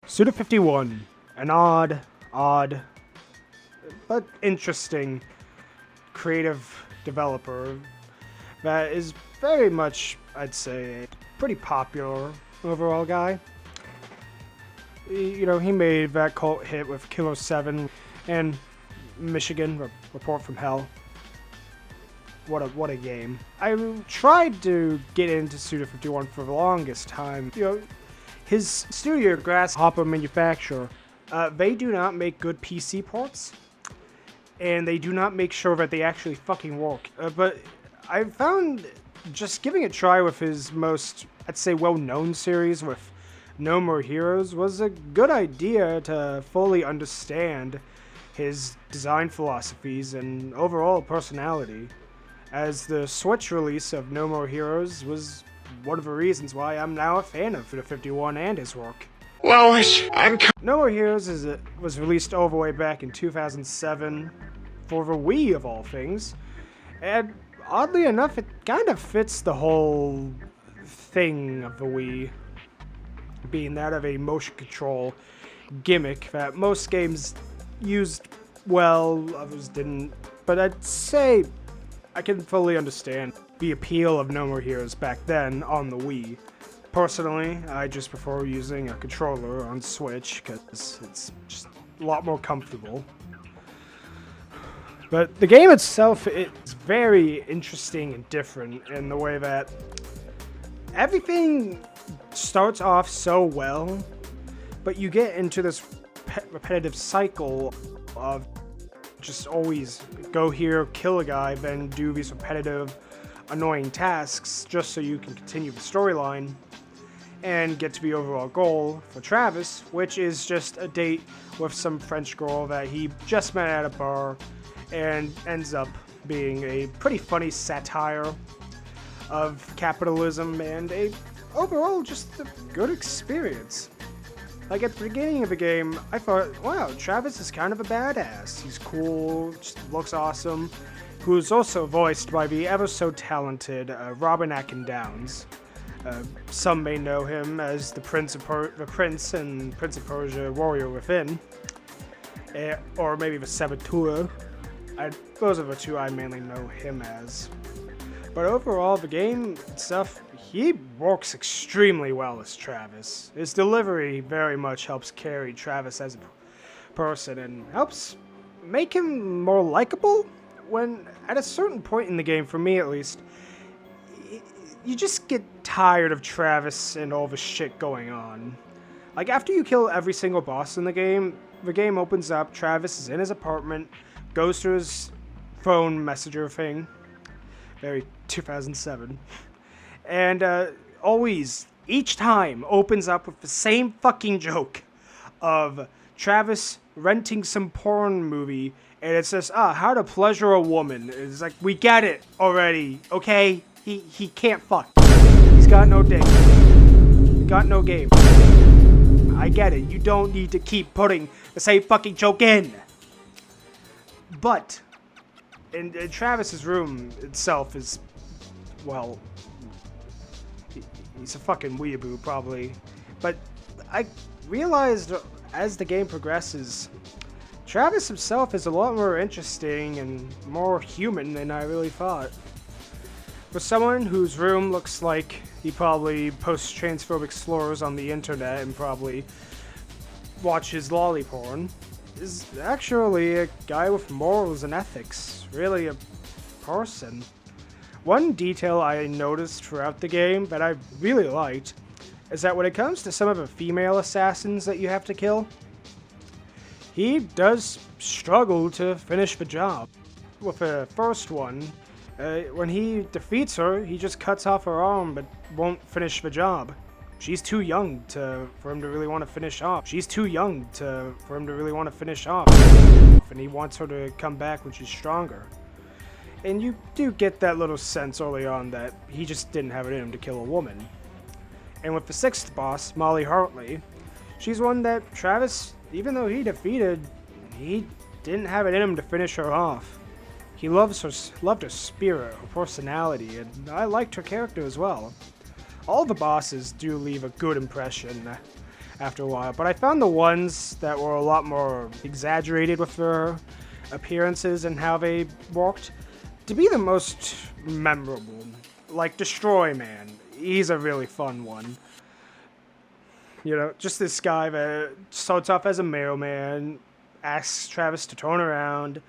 Suda 51, an odd, but interesting creative developer that is very much, I'd say, a pretty popular overall guy. He made that cult hit with Killer 7 and Michigan, Report from Hell. What a game. I tried to get into Suda 51 for the longest time. His studio, Grasshopper Manufacturer, they do not make good PC ports, and they do not make sure that they actually fucking work. But I found just giving it a try with his most, I'd say, well-known series with No More Heroes was a good idea to fully understand his design philosophies and overall personality, as the Switch release of No More Heroes was one of the reasons why I'm now a fan of Suda 51 and his work. Lois, No More Heroes was released all the way back in 2007 for the Wii of all things, and oddly enough, it kind of fits the whole thing of the Wii, being that of a motion control gimmick that most games used well, others didn't, but I'd say I can fully understand the appeal of No More Heroes back then on the Wii. Personally, I just prefer using a controller on Switch because it's just a lot more comfortable. But the game itself, it's very interesting and different in the way that everything starts off so well, but you get into this repetitive cycle of just always go here, kill a guy, then do these repetitive, annoying tasks just so you can continue the storyline and get to the overall goal for Travis, which is just a date with some French girl that he just met at a bar, and ends up being a pretty funny satire of capitalism and overall just a good experience. Like, at the beginning of the game, I thought, wow, Travis is kind of a badass. He's cool, just looks awesome. Who's also voiced by the ever-so-talented Robin Atkin-Downs. Some may know him as the Prince and Prince of Persia Warrior Within. Or maybe the Saboteur. Those are the two I mainly know him as. But overall, the game itself, he works extremely well as Travis. His delivery very much helps carry Travis as a person and helps make him more likable when, at a certain point in the game, for me at least, you just get tired of Travis and all the shit going on. Like, after you kill every single boss in the game opens up, Travis is in his apartment, goes to his phone messenger thing, very 2007, and always, each time, opens up with the same fucking joke of Travis renting some porn movie, and it says, how to pleasure a woman. It's like, we get it already, okay? He can't fuck. He's got no dick. Got no game. I get it. You don't need to keep putting the same fucking joke in. But in Travis's room itself is, well, he's a fucking weeaboo probably. But I realized as the game progresses, Travis himself is a lot more interesting and more human than I really thought. For someone whose room looks like he probably posts transphobic slurs on the internet and probably watches lolly porn, is actually a guy with morals and ethics, really a person. One detail I noticed throughout the game that I really liked is that when it comes to some of the female assassins that you have to kill, he does struggle to finish the job. With the first one, when he defeats her, he just cuts off her arm but won't finish the job. She's too young for him to really want to finish off. For him to really want to finish off. And he wants her to come back when she's stronger. And you do get that little sense early on that he just didn't have it in him to kill a woman. And with the sixth boss, Molly Hartley, she's one that Travis, even though he defeated, he didn't have it in him to finish her off. He loved her spirit, her personality, and I liked her character as well. All the bosses do leave a good impression, after a while. But I found the ones that were a lot more exaggerated with their appearances and how they walked to be the most memorable. Like Destroy Man, he's a really fun one. You know, just this guy that starts off as a mailman, asks Travis to turn around,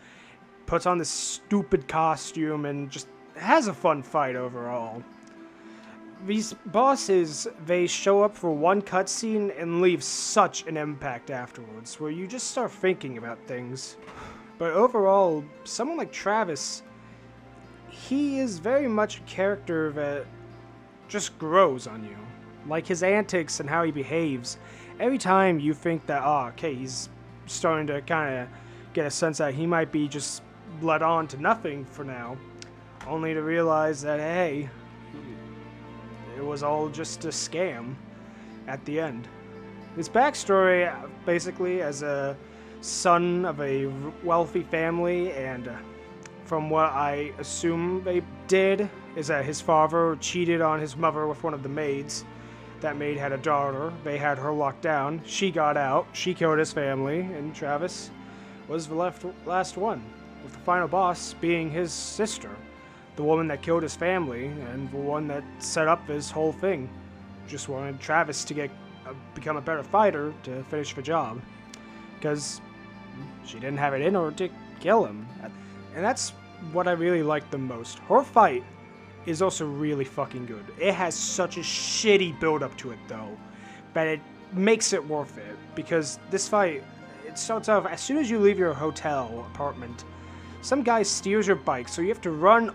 puts on this stupid costume, and just has a fun fight overall. These bosses, they show up for one cutscene and leave such an impact afterwards, where you just start thinking about things. But overall, someone like Travis, he is very much a character that just grows on you. Like his antics and how he behaves. Every time you think that, oh, okay, he's starting to kind of get a sense that he might be just led on to nothing for now, only to realize that, hey, it was all just a scam at the end. His backstory, basically, as a son of a wealthy family, and from what I assume they did, is that his father cheated on his mother with one of the maids. That maid had a daughter. They had her locked down. She got out. She killed his family, and Travis was the last one, with the final boss being his sister, the woman that killed his family, and the one that set up this whole thing. Just wanted Travis to become a better fighter to finish the job, because she didn't have it in her to kill him. And that's what I really liked the most. Her fight is also really fucking good. It has such a shitty build-up to it, though, that it makes it worth it, because this fight, it starts off as soon as you leave your hotel apartment. Some guy steals your bike, so you have to run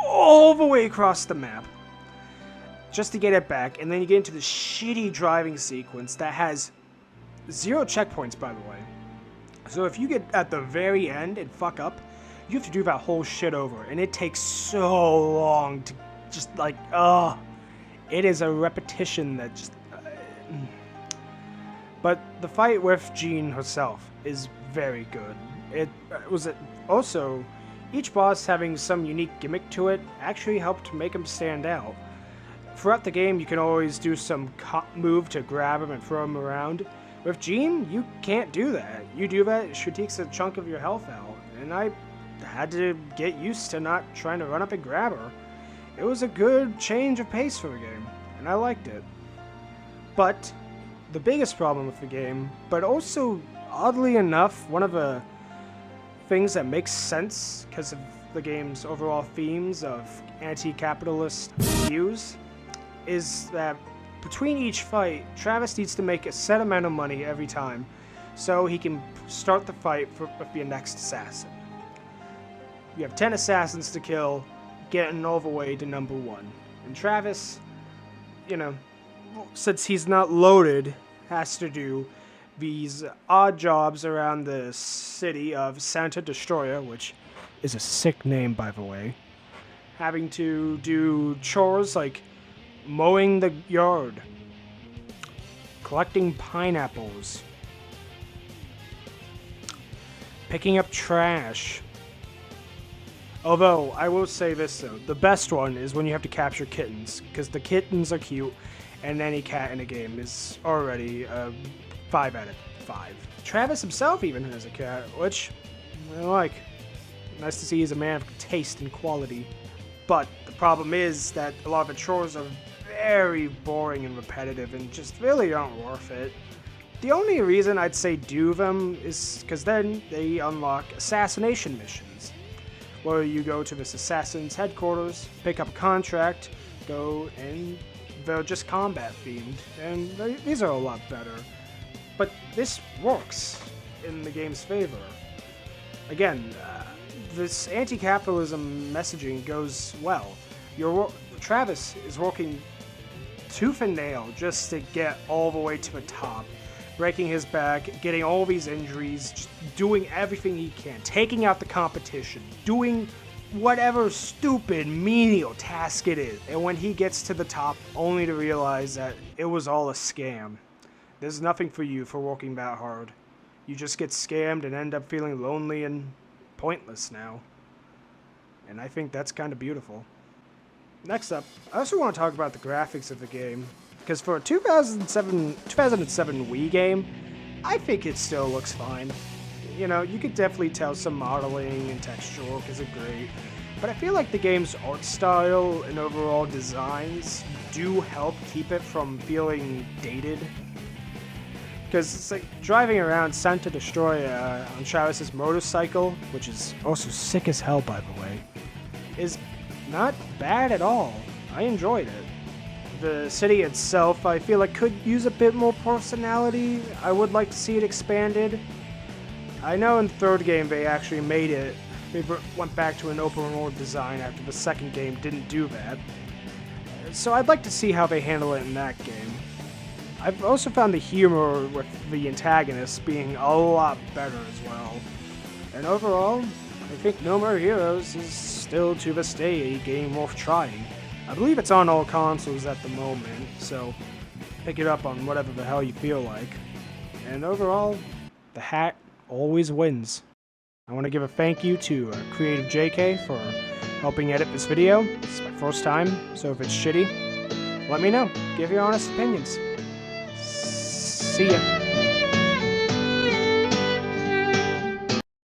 all the way across the map just to get it back, and then you get into this shitty driving sequence that has 0 checkpoints, by the way. So if you get at the very end and fuck up, you have to do that whole shit over, and it takes so long to just like, it is a repetition that just... But the fight with Jean herself is very good. It was also, each boss having some unique gimmick to it actually helped make him stand out. Throughout the game, you can always do some move to grab him and throw him around. With Jean, you can't do that. You do that, she takes a chunk of your health out, and I had to get used to not trying to run up and grab her. It was a good change of pace for the game, and I liked it. But the biggest problem with the game, but also oddly enough, one of the things that makes sense because of the game's overall themes of anti-capitalist views, is that between each fight, Travis needs to make a set amount of money every time so he can start the fight with the next assassin. You have 10 assassins to kill, getting all the way to number 1. And Travis, you know, since he's not loaded, has to do these odd jobs around the city of Santa Destroyer, which is a sick name, by the way. Having to do chores like mowing the yard, collecting pineapples, picking up trash. Although, I will say this though, the best one is when you have to capture kittens, because the kittens are cute, and any cat in a game is already a 5 out of 5. Travis himself even has a cat, which I like. Nice to see he's a man of taste and quality. But the problem is that a lot of the chores are very boring and repetitive and just really aren't worth it. The only reason I'd say do them is because then they unlock assassination missions, where you go to this assassin's headquarters, pick up a contract, go, and they're just combat themed, and these are a lot better. But this works in the game's favor. Again, this anti-capitalism messaging goes well. Travis is working tooth and nail just to get all the way to the top, breaking his back, getting all these injuries, just doing everything he can, taking out the competition, doing whatever stupid menial task it is. And when he gets to the top, only to realize that it was all a scam. There's nothing for you for working that hard. You just get scammed and end up feeling lonely and pointless now. And I think that's kind of beautiful. Next up, I also want to talk about the graphics of the game. Because for a 2007 Wii game, I think it still looks fine. You know, you could definitely tell some modeling and texture work isn't great, but I feel like the game's art style and overall designs do help keep it from feeling dated. Because it's like driving around Santa Destroya on Travis's motorcycle, which is also sick as hell, by the way, is not bad at all. I enjoyed it. The city itself, I feel like could use a bit more personality. I would like to see it expanded. I know in the third game they actually made it. They went back to an open world design after the second game didn't do that. So I'd like to see how they handle it in that game. I've also found the humor with the antagonists being a lot better as well. And overall, I think No More Heroes is still to this day a game worth trying. I believe it's on all consoles at the moment, so pick it up on whatever the hell you feel like. And overall, the hat always wins. I want to give a thank you to Creative JK for helping edit this video. It's my first time, so if it's shitty, let me know. Give your honest opinions. See ya.